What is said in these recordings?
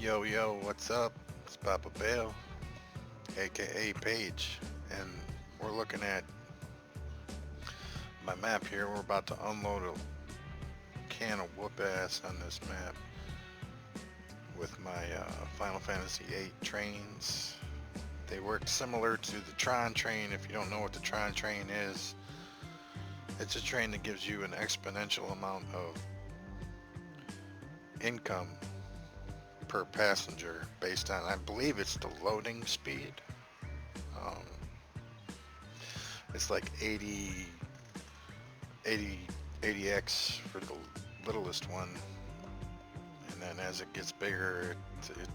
Yo, yo, what's up? It's Papa Bale, aka Page, and we're looking at my map here. We're about to unload a can of whoop ass on this map with my Final Fantasy VIII trains. They work similar to the Tron train. If you don't know what the Tron train is, it's a train that gives you an exponential amount of income per passenger based on, I believe it's the loading speed. Um, it's like 80, 80x for the littlest one, and then as it gets bigger, it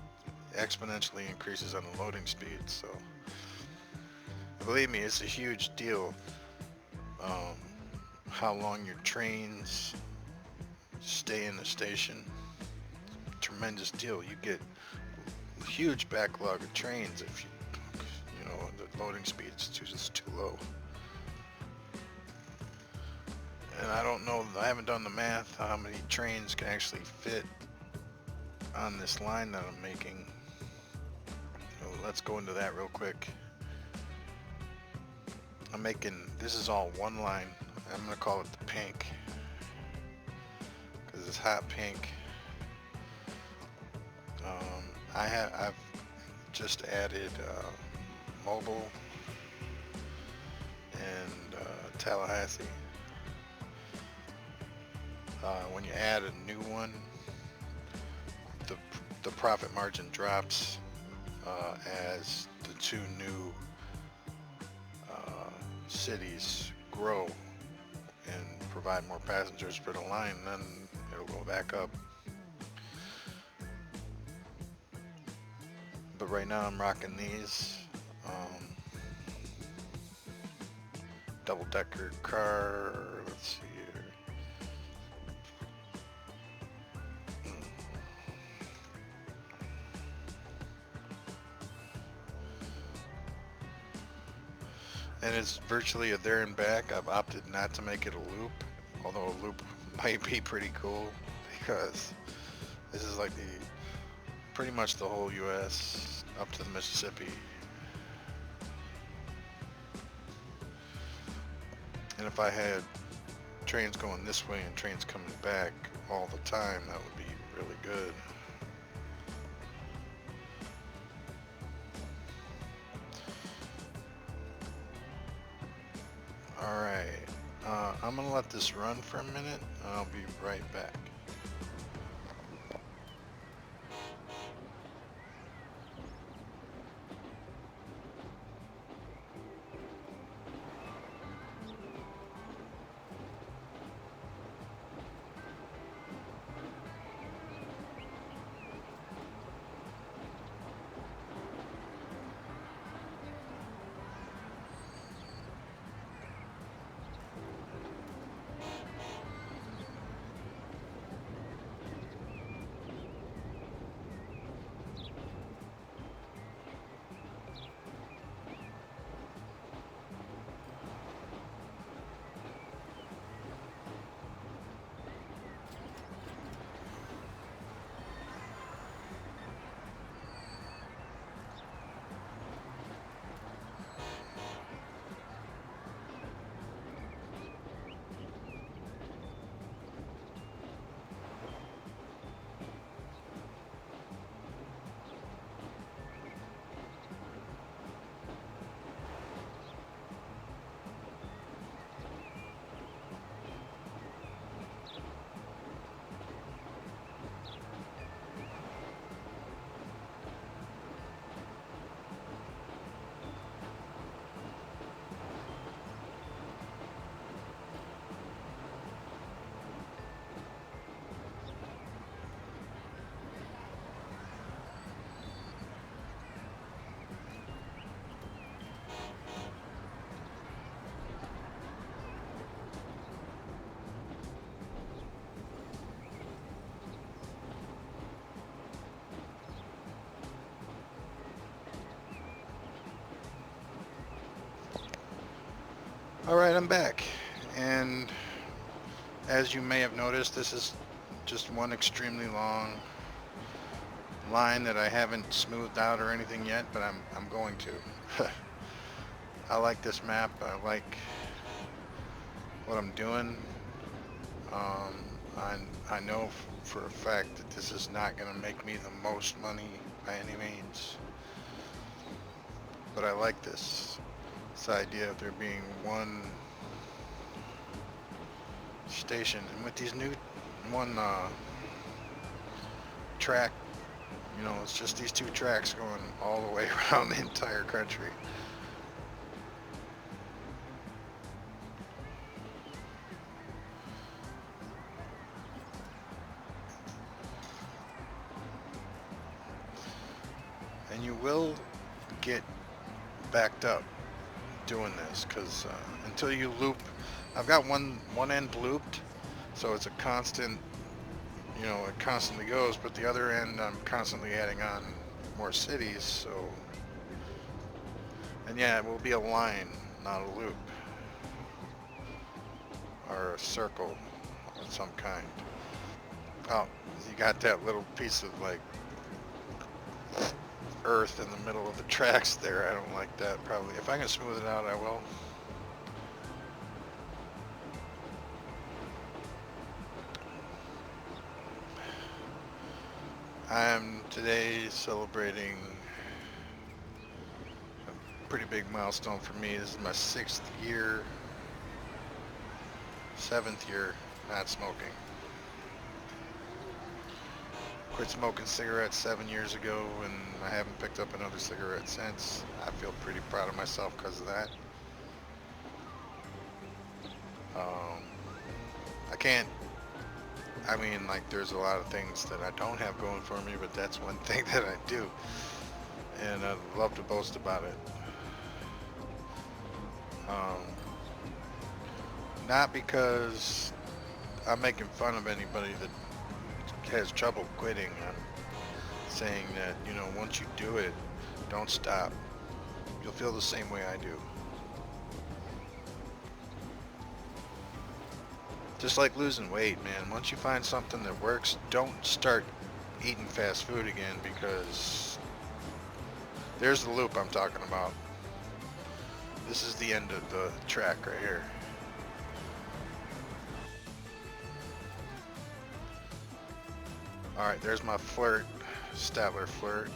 exponentially increases on the loading speed. So believe me, it's a huge deal. Um, how long your trains stay in the station, tremendous deal. You get a huge backlog of trains if the loading speed is just too low. And I don't know, I haven't done the math how many trains can actually fit on this line that I'm making. So let's go into that real quick. This is all one line. I'm gonna call it the pink because it's hot pink. I've just added mobile and Tallahassee. When you add a new one, the the profit margin drops as the two new cities grow and provide more passengers for the line. Then it'll go back up. But right now I'm rocking these double-decker car. Let's see here. And it's virtually a there and back. I've opted not to make it a loop, although a loop might be pretty cool because this is like pretty much the whole U.S. up to the Mississippi. And if I had trains going this way and trains coming back all the time, that would be really good. Alright, I'm gonna let this run for a minute and I'll be right back. Alright, I'm back. And as you may have noticed, this is just one extremely long line that I haven't smoothed out or anything yet, but I'm going to. I like this map. I like what I'm doing. Um, I know for a fact that this is not going to make me the most money by any means, but I like this idea of there being one station, and with these new one track, you know, it's just these two tracks going all the way around the entire country. And you will get backed up doing this because until you loop, I've got one end looped, so it's a constant, you know, it constantly goes, but the other end I'm constantly adding on more cities. So, and yeah, it will be a line, not a loop or a circle of some kind. Oh, you got that little piece of like earth in the middle of the tracks there. I don't like that. Probably if I can smooth it out, I will. I'm today celebrating a pretty big milestone for me. This is my 6th year, 7th year not smoking. Quit smoking cigarettes 7 years ago, and I haven't picked up another cigarette since. I feel pretty proud of myself because of that. Um, I can't, I mean, like, there's a lot of things that I don't have going for me, but that's one thing that I do, and I'd love to boast about it. Um, Not because I'm making fun of anybody that has trouble quitting. I'm saying that, you know, once you do it, don't stop. You'll feel the same way I do. Just like losing weight, man. Once you find something that works, don't start eating fast food again, because there's the loop I'm talking about. This is the end of the track right here. Alright, there's my flirt, Statler flirt.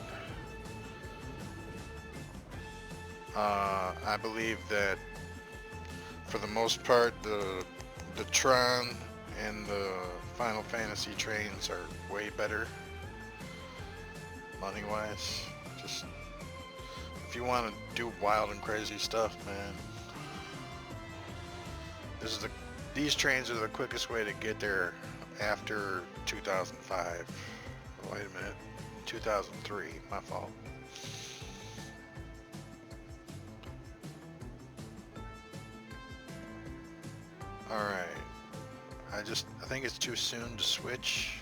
I believe that for the most part, the Tron and the Final Fantasy trains are way better money-wise. Just if you want to do wild and crazy stuff, man, this is these trains are the quickest way to get there after 2005. Wait a minute, 2003, my fault. Alright, I think it's too soon to switch.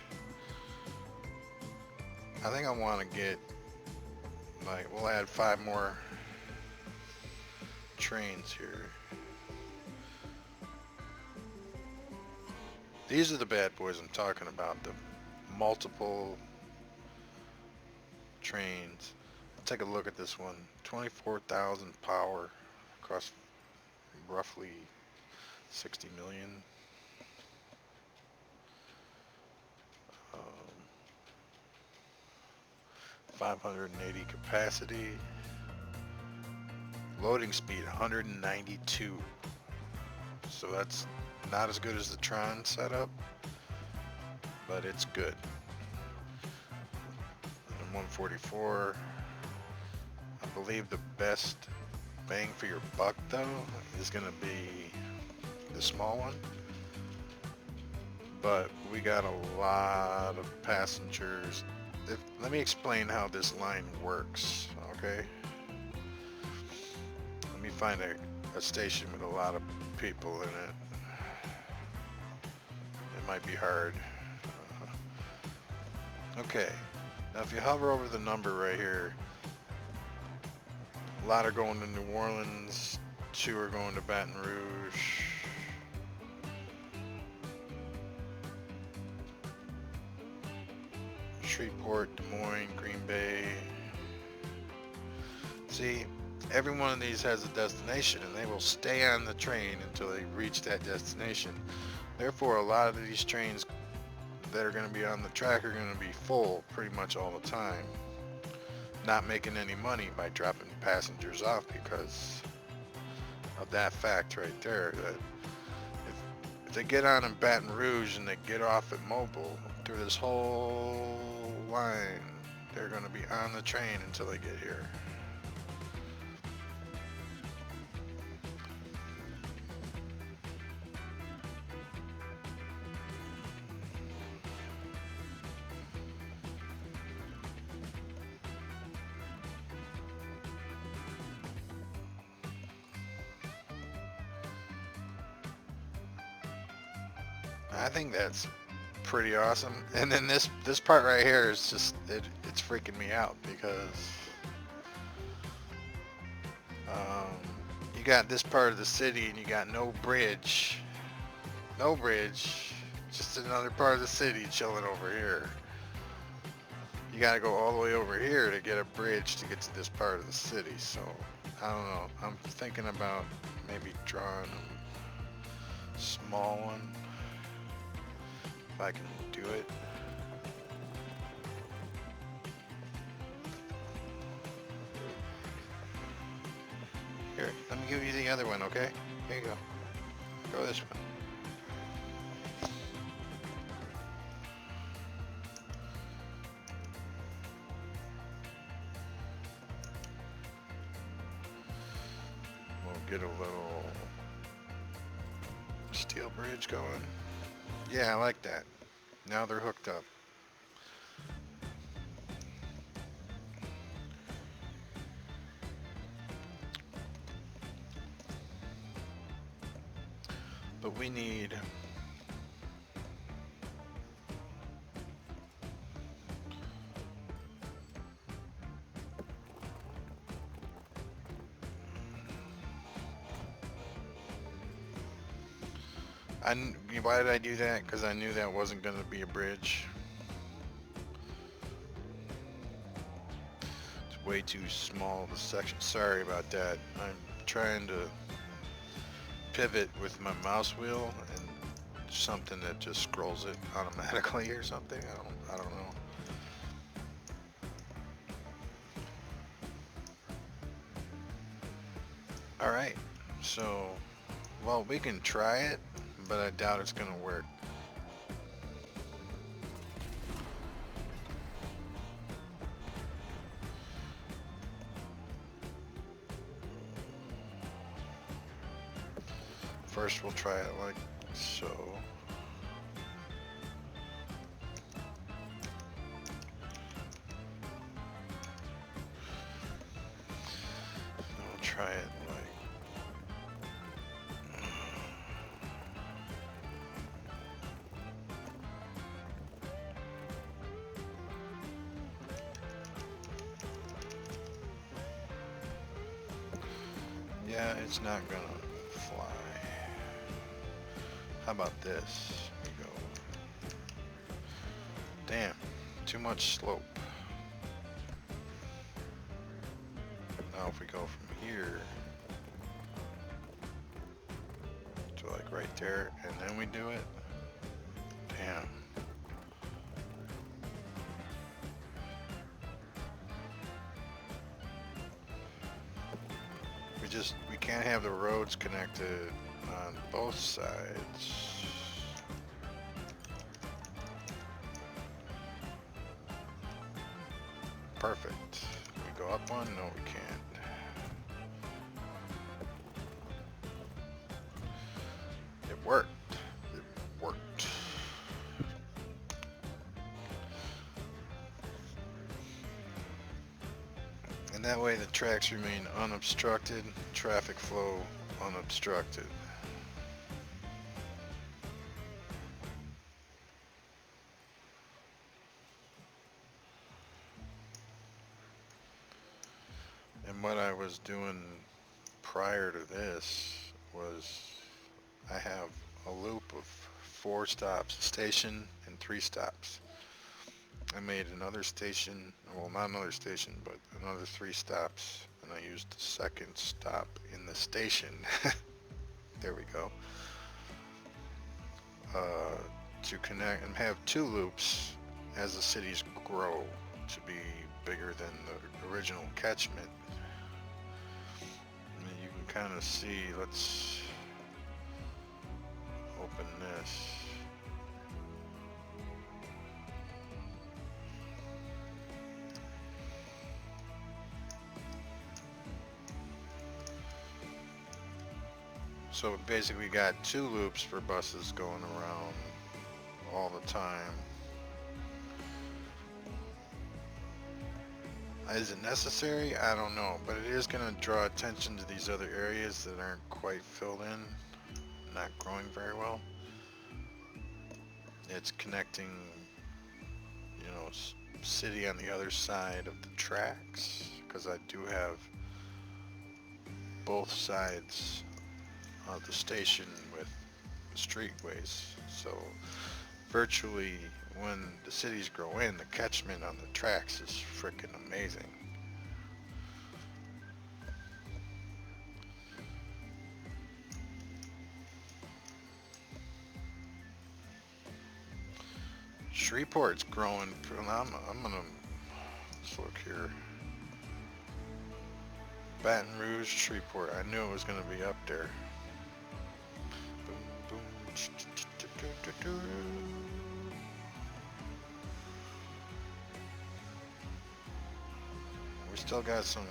I think I want to get, like, we'll add 5 more trains here. These are the bad boys I'm talking about, the multiple trains. Take a look at this one. 24,000 power across roughly 60 million. 580 capacity. Loading speed 192. So that's not as good as the Tron setup, but it's good. And 144. I believe the best bang for your buck though is going to be the small one, but we got a lot of passengers. Let me explain how this line works, okay? Let me find a station with a lot of people in it. It might be hard. Okay, now if you hover over the number right here, a lot are going to New Orleans, 2 are going to Baton Rouge. Shreveport, Des Moines, Green Bay. See, every one of these has a destination and they will stay on the train until they reach that destination. Therefore, a lot of these trains that are going to be on the track are going to be full pretty much all the time, not making any money by dropping passengers off because of that fact right there. That if they get on in Baton Rouge and they get off at Mobile, through this whole line, they're going to be on the train until they get here. I think that's pretty awesome. And then this part right here is just it's freaking me out because um, you got this part of the city and you got no bridge, just another part of the city chilling over here. You got to go all the way over here to get a bridge to get to this part of the city. So I don't know. I'm thinking about maybe drawing a small one. If I can do it. Here, let me give you the other one, okay? Here you go. Go this one. We'll get a little steel bridge going. Yeah, I like that. Now they're hooked up. But we need why did I do that? Because I knew that wasn't going to be a bridge. It's way too small of a section. Sorry about that. I'm trying to pivot with my mouse wheel and something that just scrolls it automatically or something. I don't know. All right. So, well, we can try it, but I doubt it's going to work. First, we'll try it like so. We'll try it like yeah, it's not gonna fly. How about this? We go. Damn, too much slope. Now if we go from here to like right there and then we do it. Damn. We can't have the roads connected on both sides. Perfect. Can we go up one? No, we can't. It worked. It worked. And that way the tracks remain unobstructed, traffic flow unobstructed. And what I was doing prior to this was I have a loop of 4 stops, a station and 3 stops. I made another station, well, not another station, but another 3 stops, and I used the second stop in the station. There we go. Uh, to connect and have 2 loops as the cities grow to be bigger than the original catchment. And you can kind of see, let's open this. So basically got 2 loops for buses going around all the time. Is it necessary? I don't know, but it is going to draw attention to these other areas that aren't quite filled in, not growing very well. It's connecting, city on the other side of the tracks, because I do have both sides of the station with streetways. So virtually when the cities grow in, the catchment on the tracks is freaking amazing. Shreveport's growing. I'm gonna, let's look here. Baton Rouge, Shreveport. I knew it was gonna be up there. Boom, boom. We still got some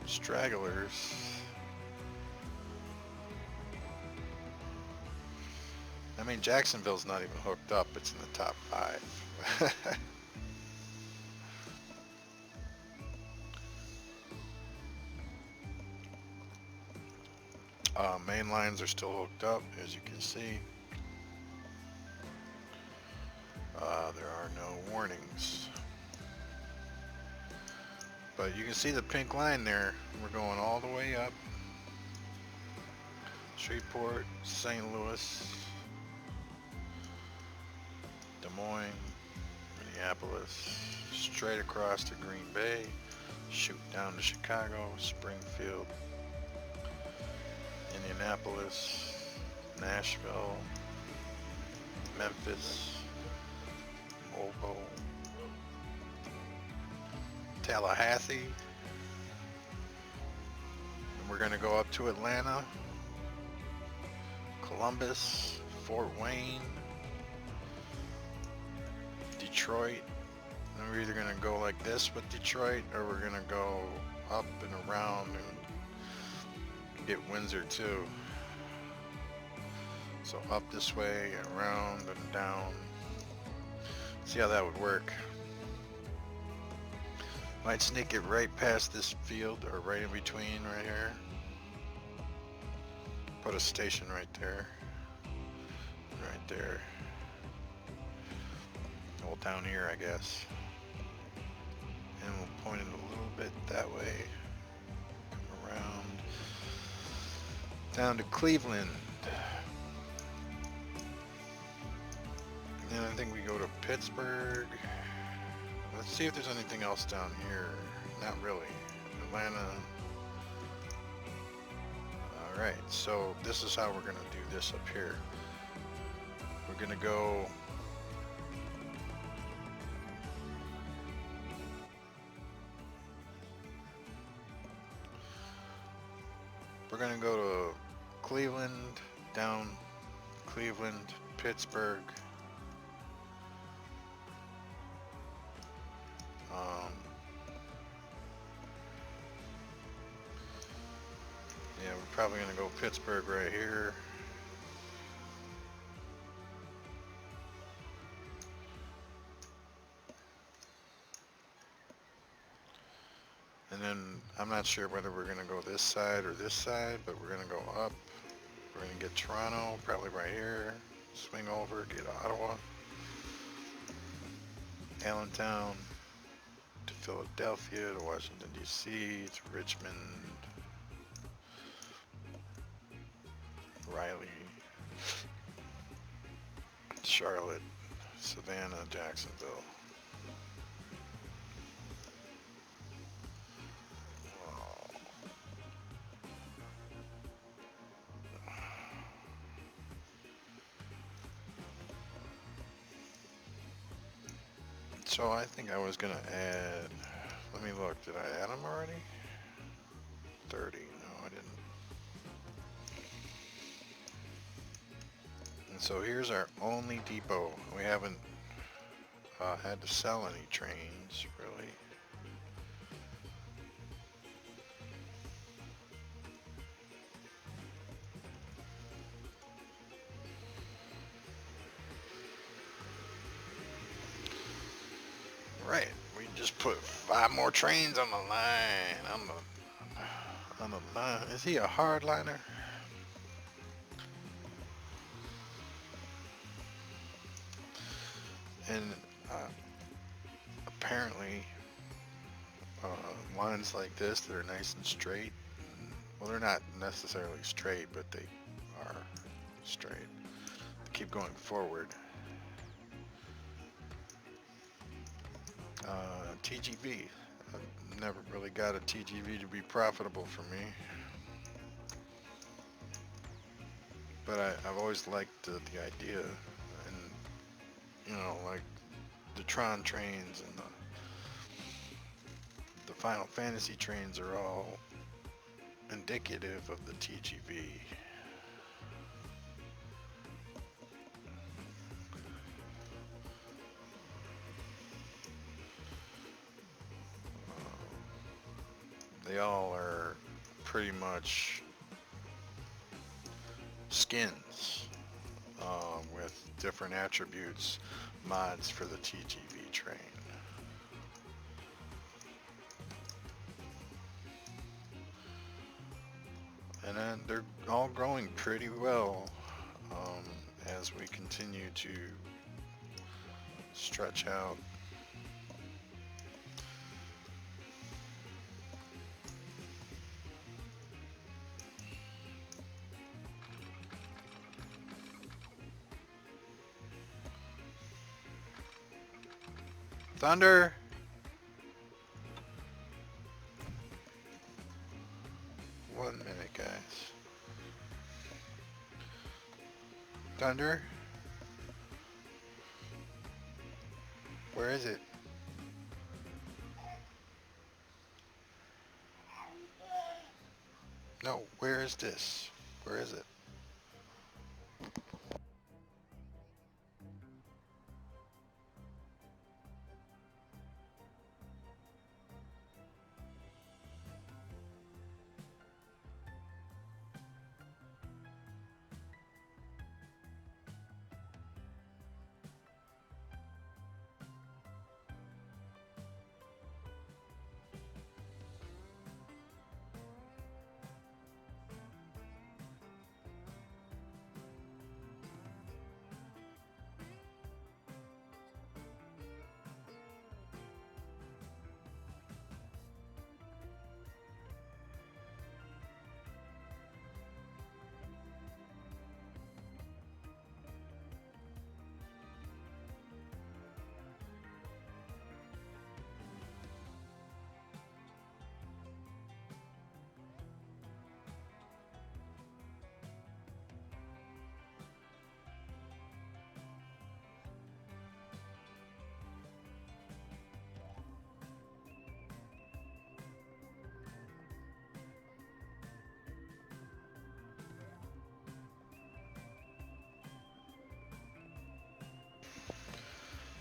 stragglers. I mean, Jacksonville's not even hooked up. It's in the top 5. Main lines are still hooked up, as you can see. There are no warnings. But you can see the pink line there. We're going all the way up. Shreveport, St. Louis, Des Moines, Minneapolis, straight across to Green Bay, shoot down to Chicago, Springfield, Indianapolis, Nashville, Memphis, Mobile, Tallahassee, and we're going to go up to Atlanta, Columbus, Fort Wayne, Detroit. And we're either going to go like this with Detroit, or we're going to go up and around and get Windsor too. So up this way, around and down. See how that would work. Might sneak it right past this field, or right in between right here. Put a station right there. Right there. Well, down here, I guess. And we'll point it a little bit that way. Come around. Down to Cleveland. And then I think we go to Pittsburgh. Let's see if there's anything else down here. Not really. Atlanta. Alright, so this is how we're going to do this up here. We're going to go to Cleveland, down Cleveland, Pittsburgh, yeah, we're probably going to go Pittsburgh right here. And then I'm not sure whether we're going to go this side or this side, but we're going to go up. We're going to get Toronto, probably right here. Swing over, get Ottawa, Allentown, to Philadelphia, to Washington, D.C., to Richmond, Raleigh, Charlotte, Savannah, Jacksonville. So I think I was gonna add, let me look, did I add them already? 30, no I didn't. And so here's our only depot. We haven't had to sell any trains, really. Right, we just put 5 more trains on the line, on the line. Is he a hardliner? And apparently, lines like this that are nice and straight, well, they're not necessarily straight, but they are straight. They keep going forward. TGV. I've never really got a TGV to be profitable for me. But I've always liked the idea, and you know, like the Tron trains and the Final Fantasy trains are all indicative of the TGV. They all are pretty much skins with different attributes, mods for the TGV train. And then they're all growing pretty well as we continue to stretch out. Thunder! One minute, guys. Thunder? Where is it? No, where is this? Where is it?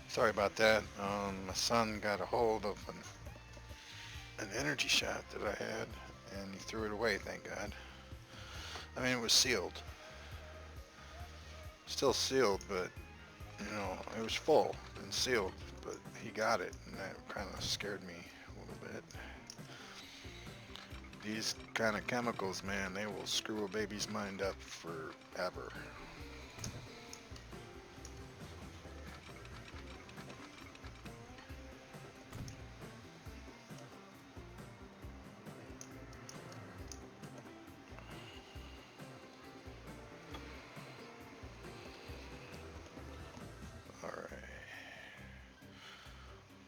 Sorry about that. My son got a hold of an energy shot that I had, and he threw it away, thank God. I mean, it was sealed. Still sealed, but, you know, it was full and sealed, but he got it, and that kind of scared me a little bit. These kind of chemicals, man, they will screw a baby's mind up forever. Alright.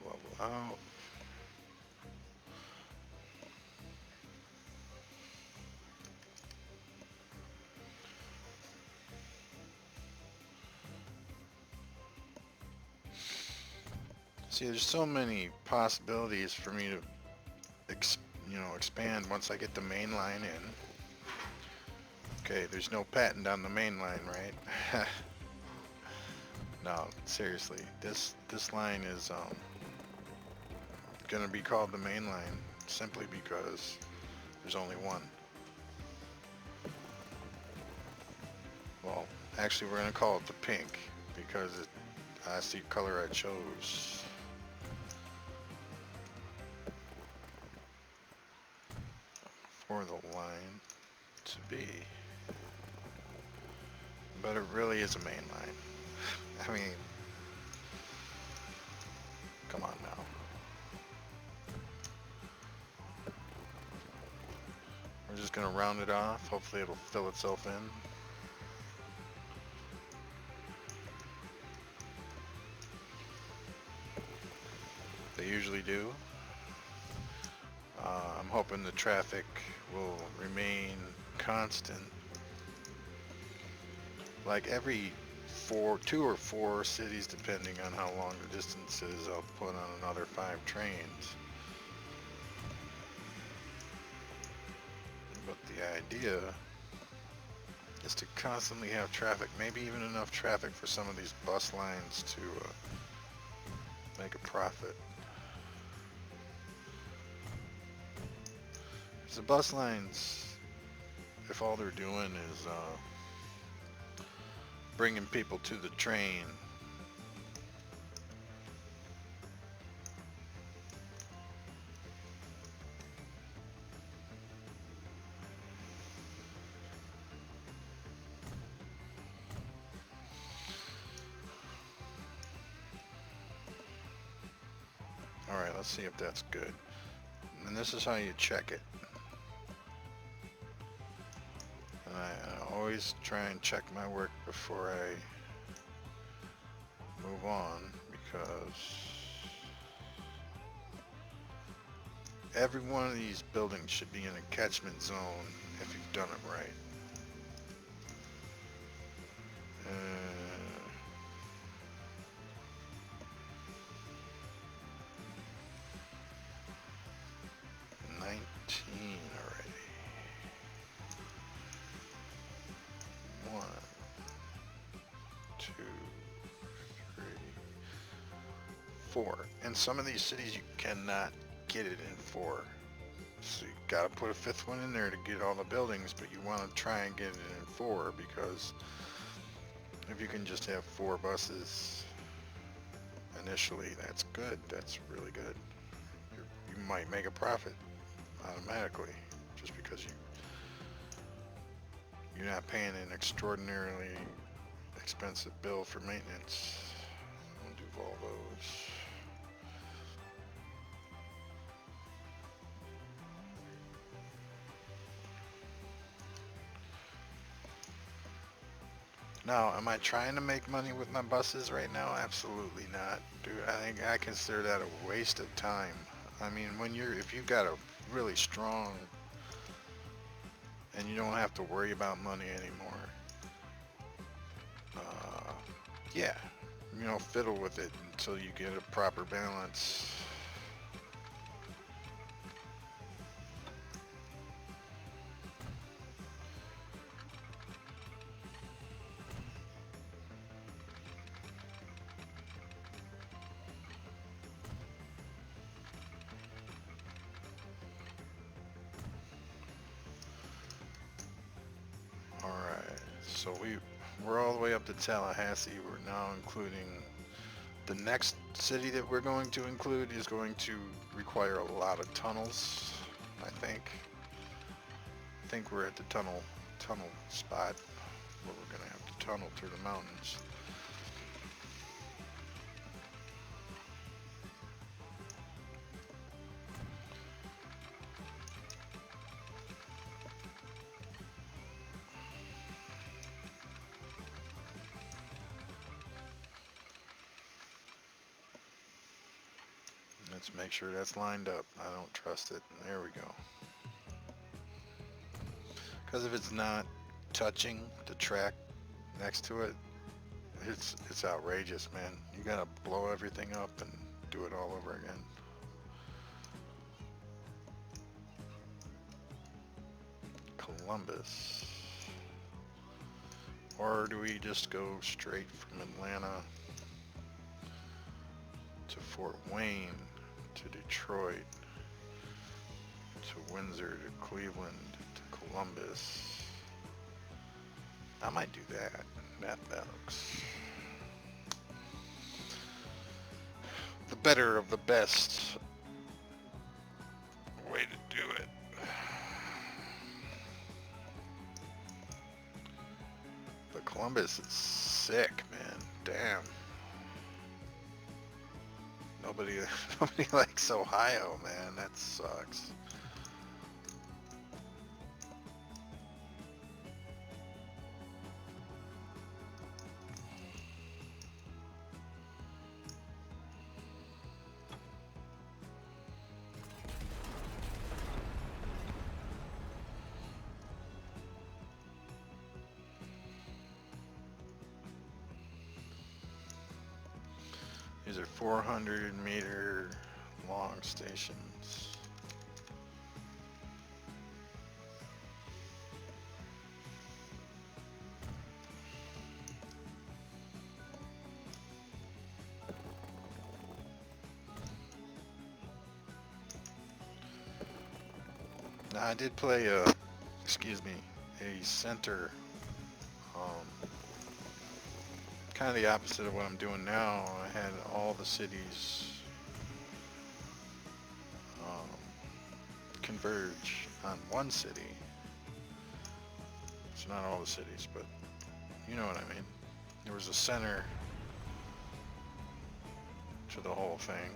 Level out. See, there's so many possibilities for me to, expand once I get the main line in. Okay, there's no patent on the main line, right? No, seriously, this line is gonna be called the main line simply because there's only one. Well, actually, we're gonna call it the pink because that's the color I chose. For the line to be. But it really is a main line. I mean, come on now. We're just gonna round it off. Hopefully it'll fill itself in. They usually do. I'm hoping the traffic will remain constant. Like every 2 or 4 cities, depending on how long the distance is, I'll put on another 5 trains. But the idea is to constantly have traffic, maybe even enough traffic for some of these bus lines to make a profit. The bus lines, if all they're doing is bringing people to the train, alright, let's see if that's good. And this is how you check it. And I always try and check my work before I move on, because every one of these buildings should be in a catchment zone if you've done it right. 19 already. 1, 2, 3, 4. In some of these cities you cannot get it in 4. So you gotta put a 5th one in there to get all the buildings, but you want to try and get it in 4, because if you can just have 4 buses initially, that's good. That's really good. You might make a profit automatically just because you're not paying an extraordinarily expensive bill for maintenance. I'll do Volvos. Now, am I trying to make money with my buses right now? Absolutely not, dude. I consider that a waste of time. I mean, if you've got a really strong, and you don't have to worry about money anymore, yeah, fiddle with it until you get a proper balance. Alright, so we're all the way up to Tallahassee. We're now including the next city that we're going to include is going to require a lot of tunnels, I think. I think we're at the tunnel spot where we're gonna have to tunnel through the mountains. Let's make sure that's lined up. I don't trust it. There we go. Because if it's not touching the track next to it, it's outrageous, man. You gotta blow everything up and do it all over again. Columbus. Or do we just go straight from Atlanta to Fort Wayne to Detroit to Windsor to Cleveland to Columbus? I might do that. That looks the better of the best way to do it. But Columbus is sick, man. Damn. Nobody likes Ohio, man. That sucks. These are 400-meter long stations. Now I did play a center, kind of the opposite of what I'm doing now. I had all the cities converge on one city. It's not all the cities, but you know what I mean. There was a center to the whole thing.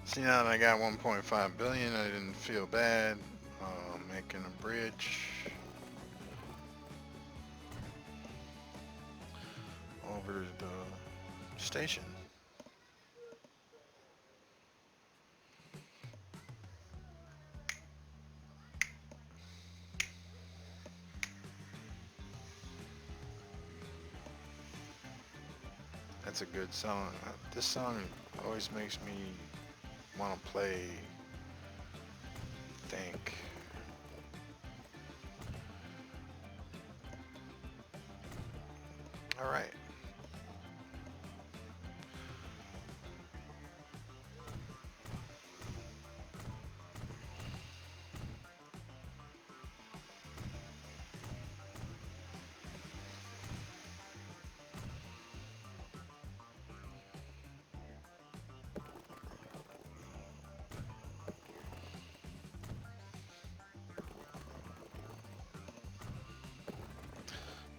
See, now that I got 1.5 billion, I didn't feel bad making a bridge over the station. That's a good song. This song always makes me want to play Think. All right.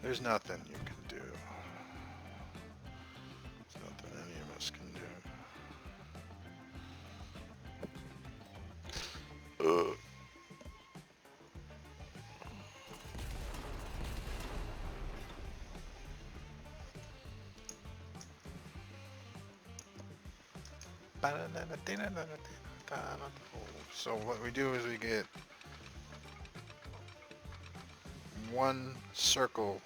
There's nothing you can do. There's nothing any of us can do. So what we do is we get one circle.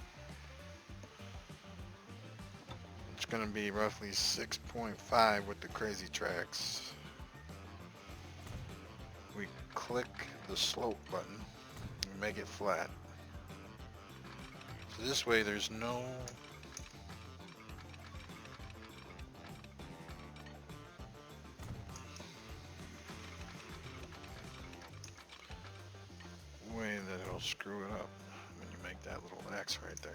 It's going to be roughly 6.5 with the crazy tracks. We click the slope button and make it flat. So this way there's no way screw it up when you make that little X right there.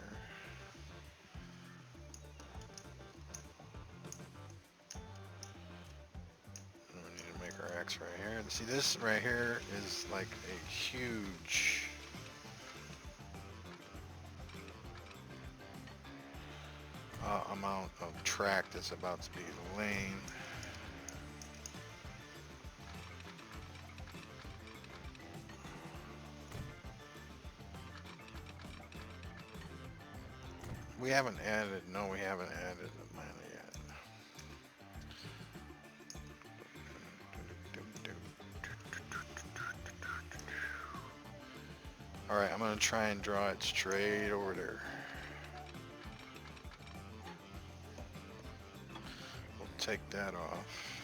And we need to make our X right here. See, this right here is like a huge amount of track that's about to be the lane. We haven't added, no, we haven't added Atlanta yet. Alright, I'm going to try and draw it straight over there. We'll take that off.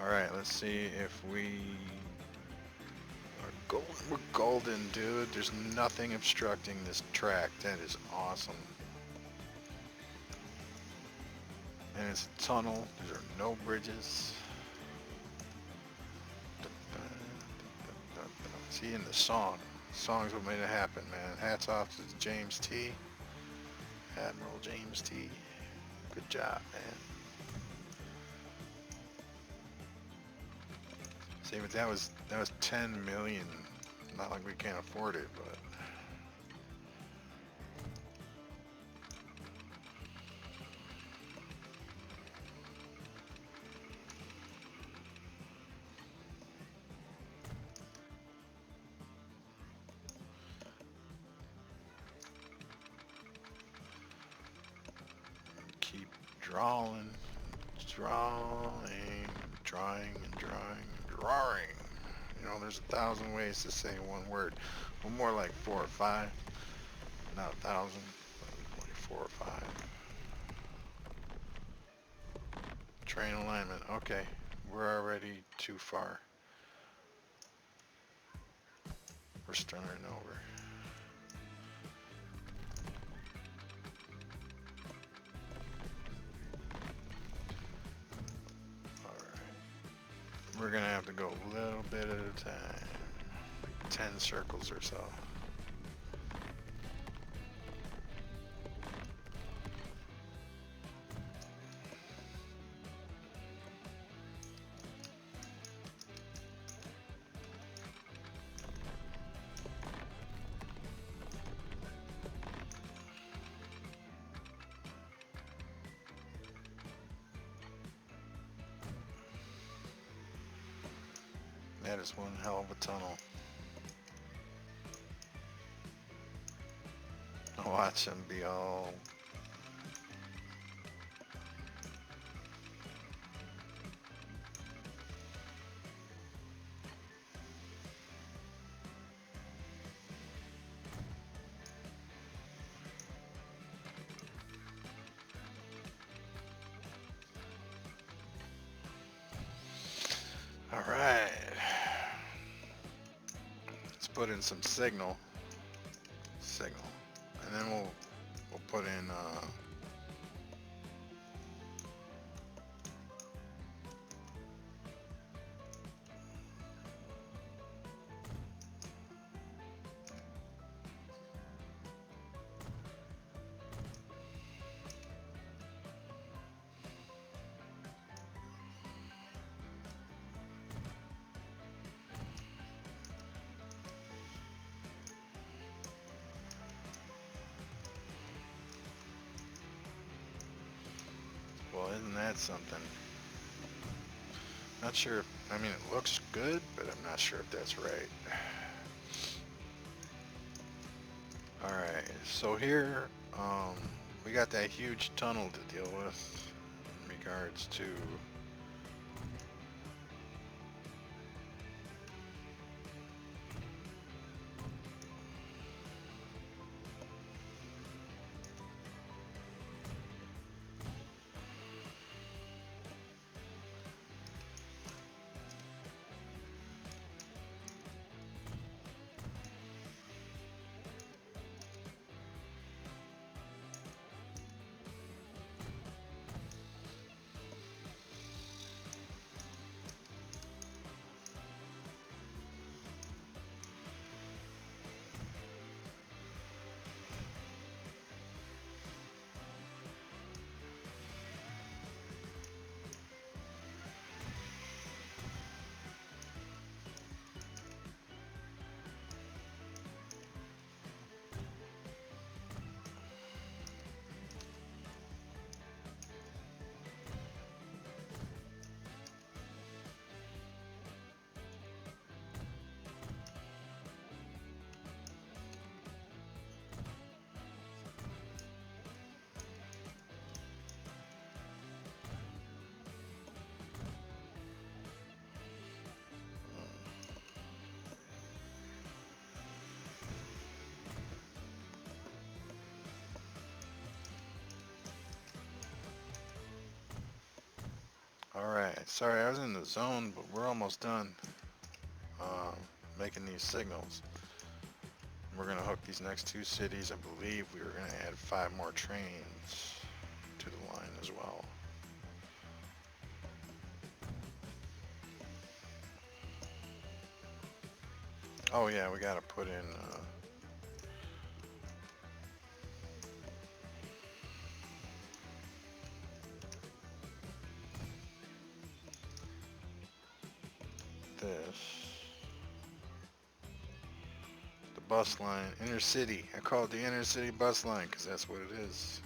Alright, let's see if we are golden. We're golden, dude. There's nothing obstructing this track. That is awesome. And it's a tunnel. There are no bridges. See, in the song's what made it happen, man. Hats off to James T. Admiral James T. Good job, man. See, but that was 10 million. Not like we can't afford it, but keep drawing, drawing. You know, there's 1,000 ways to say one word. Well, more like 4 or 5. Not 1,000, but like 4 or 5. Train alignment. Okay, we're already too far. We're starting over. We're gonna have to go a little bit at a time, like 10 circles or so. That is one hell of a tunnel. I'll watch them be all... Alright. Let's put in some signal. And then we'll put in well, isn't that something? Not sure if, I mean, it looks good, but I'm not sure if that's right. Alright, so here, we got that huge tunnel to deal with in regards to Alright, sorry I was in the zone, but we're almost done uh, making these signals. We're going to hook these next two cities. I believe we were going to add 5 more trains to the line as well. Oh yeah, we got to put in this. The bus line, inner city. I call it the inner city bus line because that's what it is.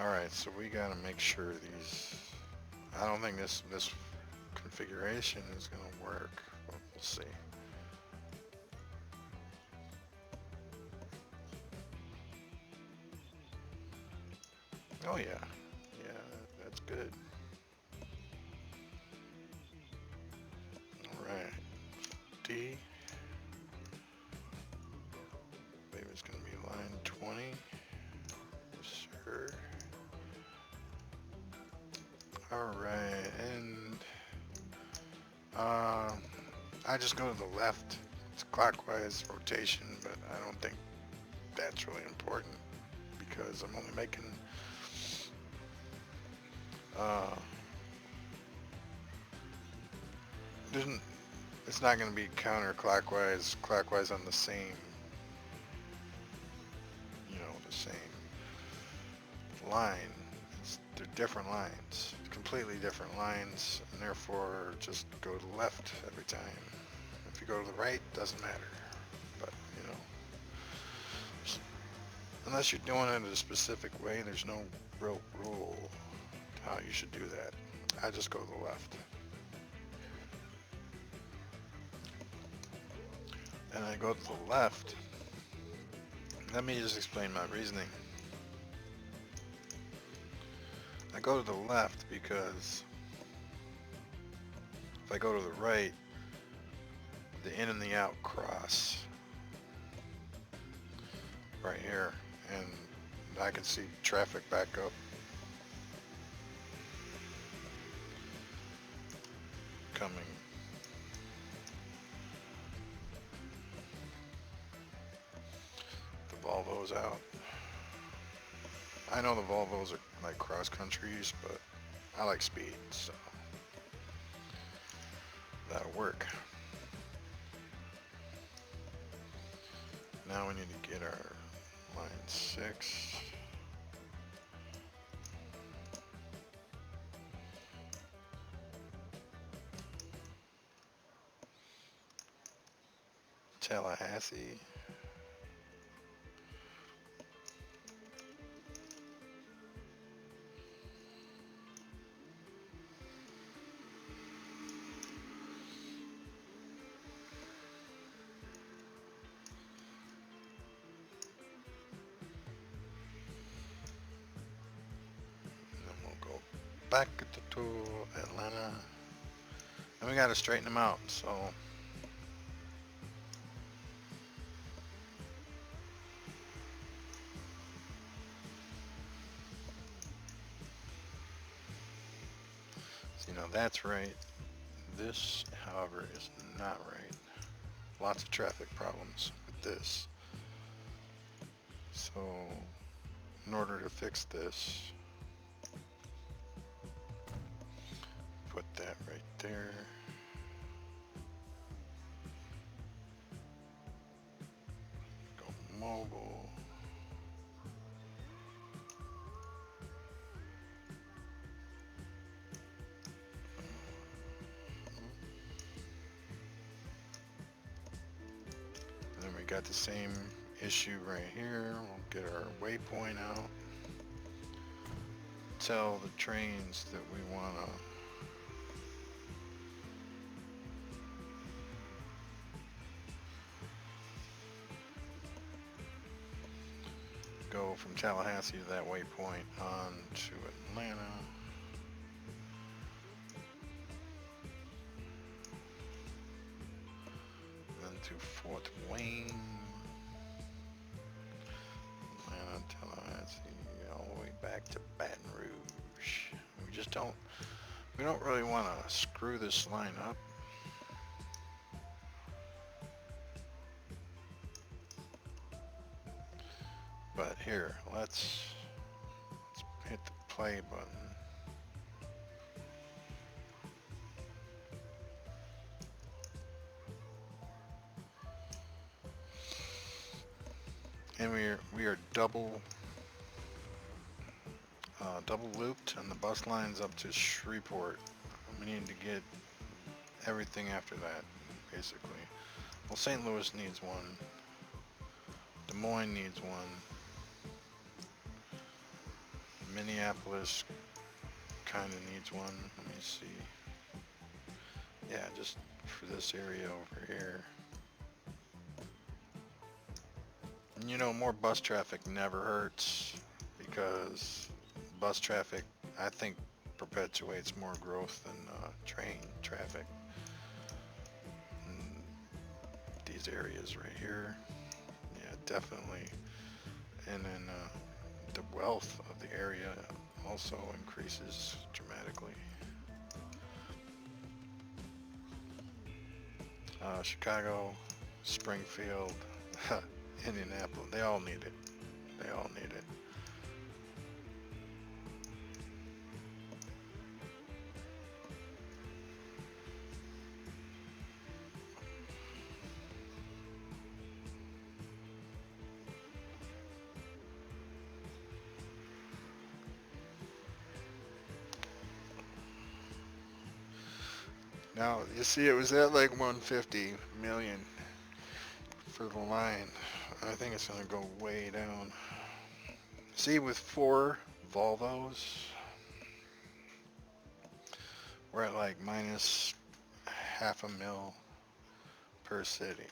Alright, so we gotta make sure these... I don't think this configuration is gonna work, but we'll see. Oh yeah, yeah, that's good. Alright, D. I believe it's gonna be line 20. Yes, sir. Alright, and I just go to the left. It's clockwise rotation, but I don't think that's really important because I'm only making it's not going to be counterclockwise, clockwise on the same, the same line. They're different lines, completely different lines, and therefore just go to the left every time. If you go to the right, doesn't matter. But, unless you're doing it a specific way, there's no real rule how you should do that. I just go to the left. And I go to the left. Let me just explain my reasoning. I go to the left because if I go to the right, the in and the out cross right here, and I can see traffic back up. Coming. The Volvo's out. I know the Volvos are like cross countries, but I like speed, so that'll work. Now we need to get our line 6. Tallahassee. Back to Atlanta, and we gotta straighten them out. So that's right. This, however, is not right. Lots of traffic problems with this. So in order to fix this, put that right there. Go mobile. got the same issue right here. We'll get our waypoint out. Tell the trains that we want to go from Tallahassee to that waypoint on to Atlanta. Then to Fort Wayne. Atlanta, Tallahassee, all the way back to Baton Rouge. We don't really want to screw this line up. But here, let's hit the play button. And we are double looped, and the bus lines up to Shreveport. We need to get everything after that, basically. Well, St. Louis needs one. Des Moines needs one. Minneapolis kind of needs one. Let me see. Yeah, just for this area over here. And you know, more bus traffic never hurts, because bus traffic, I think, perpetuates more growth than train traffic. And these areas right here, yeah, definitely. And then the wealth of the area also increases dramatically. Chicago, Springfield, Indianapolis, they all need it. They all need it. Now, you see, it was at like 150 million for the line. I think it's gonna go way down. See, with 4 Volvos, we're at like minus half a mil per city.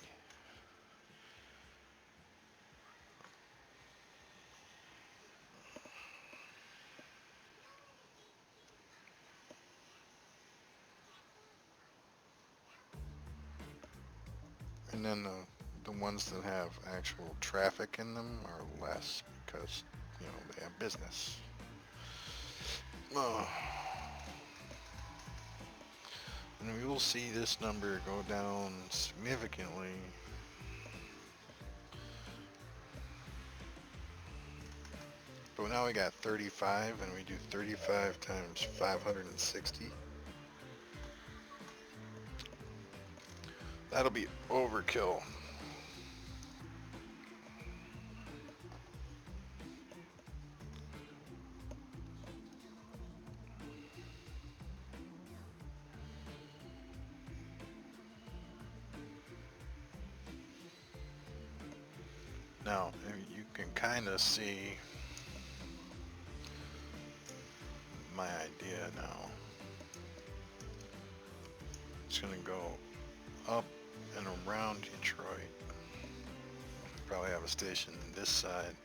And then the ones that have actual traffic in them are less, because, you know, they have business. Oh. And we will see this number go down significantly. But now we got 35, and we do 35 times 560. That'll be overkill. Now, you can kind of see my idea now. It's going to go up and around Detroit. Probably have a station this side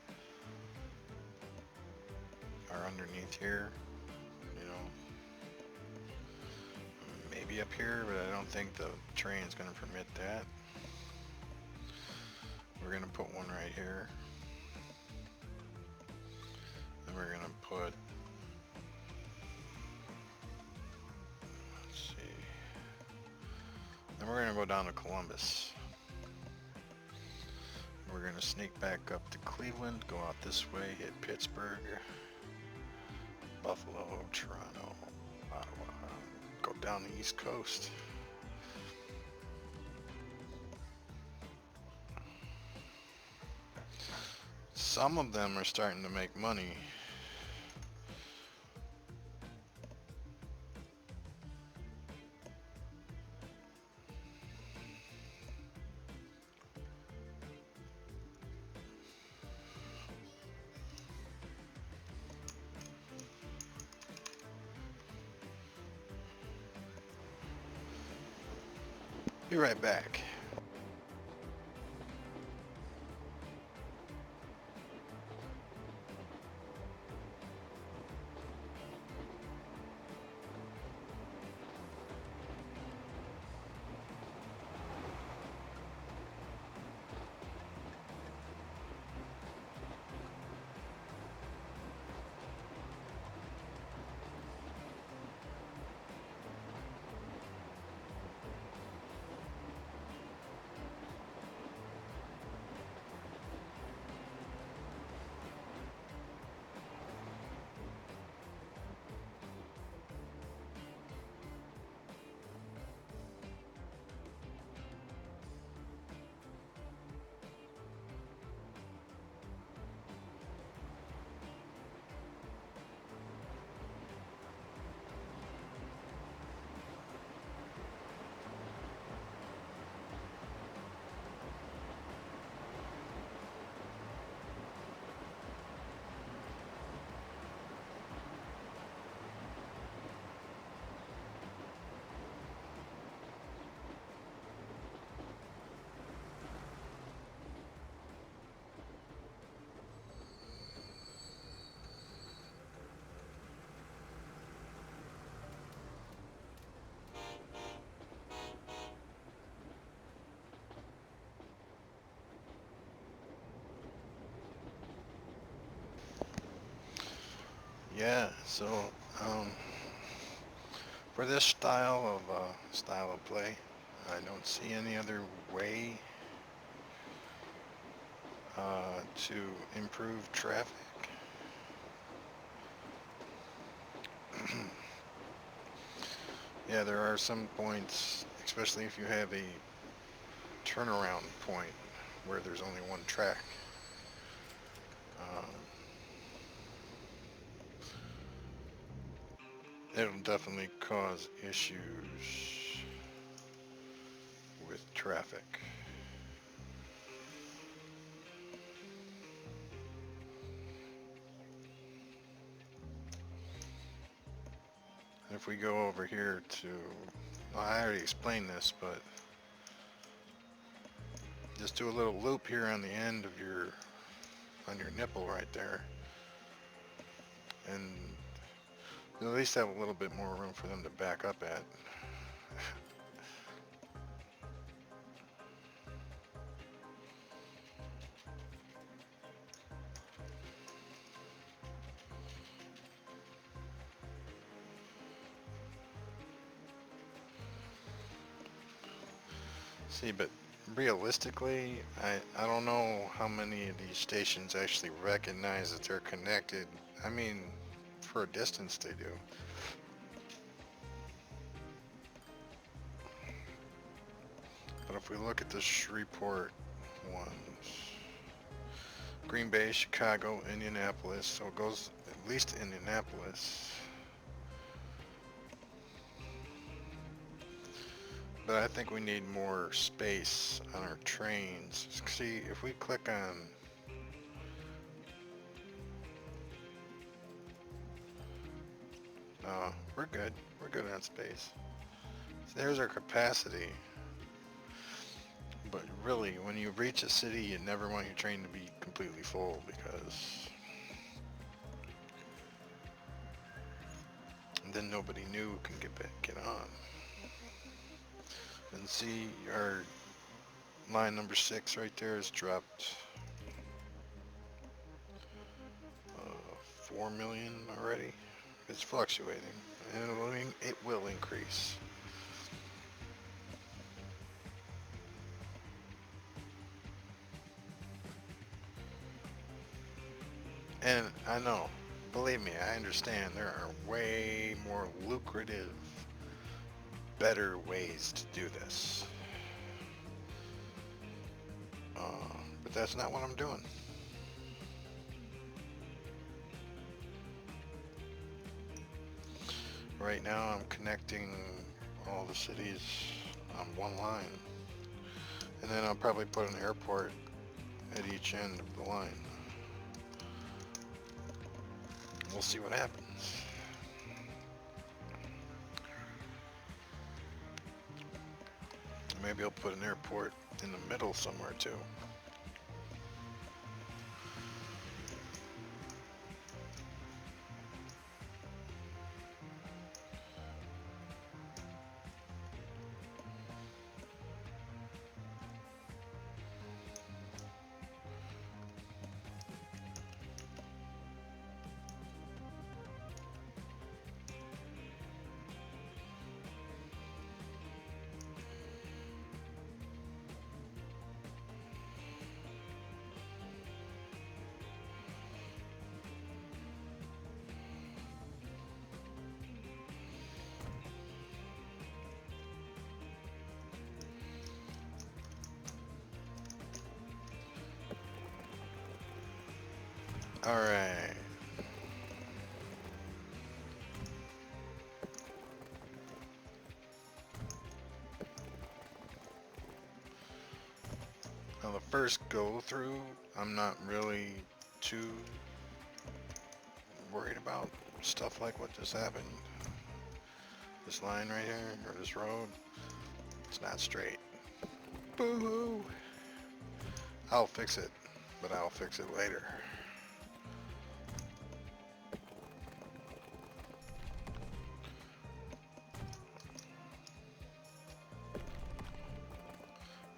or underneath here, you know. Maybe up here, but I don't think the train's going to permit that. We're going to put one right here. And we're going to put, let's see. Then we're going to go down to Columbus. We're going to sneak back up to Cleveland, go out this way, hit Pittsburgh, Buffalo, Toronto, Ottawa, go down the East Coast. Some of them are starting to make money. Be right back. Yeah, so um, for this style of play, I don't see any other way to improve traffic. Yeah, there are some points, especially if you have a turnaround point where there's only one track. Um, it'll definitely cause issues with traffic. If we go over here to, well, I already explained this, but just do a little loop here on the end of on your nipple right there, and you'll at least have a little bit more room for them to back up at. See, but realistically, I don't know how many of these stations actually recognize that they're connected. I mean, for a distance they do. But if we look at the Shreveport ones, Green Bay, Chicago, Indianapolis, so it goes at least to Indianapolis. But I think we need more space on our trains. See, if we click on, no, we're good. We're good on space. So there's our capacity. But really, when you reach a city, you never want your train to be completely full because then nobody new can get on. And see, our line number 6 right there has dropped 4 million already. It's fluctuating, and it will increase. And I know, believe me, I understand there are way more lucrative, better ways to do this. But that's not what I'm doing. Right now I'm connecting all the cities on one line. And then I'll probably put an airport at each end of the line. We'll see what happens. maybe I'll put an airport in the middle somewhere too. Alright. Now the first go through, I'm not really too worried about stuff like what just happened. This line right here, or this road, it's not straight. Boo-hoo! I'll fix it, but I'll fix it later.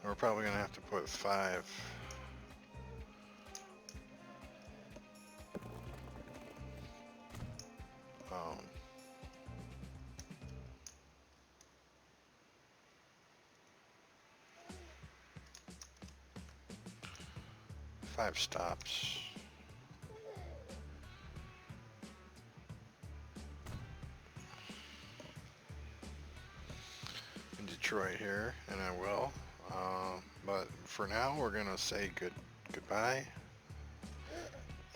We're probably gonna have to put 5 um, 5 stops in Detroit here, and I will. But for now, we're gonna say goodbye,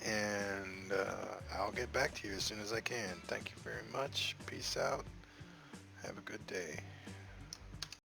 and I'll get back to you as soon as I can. Thank you very much. Peace out. Have a good day.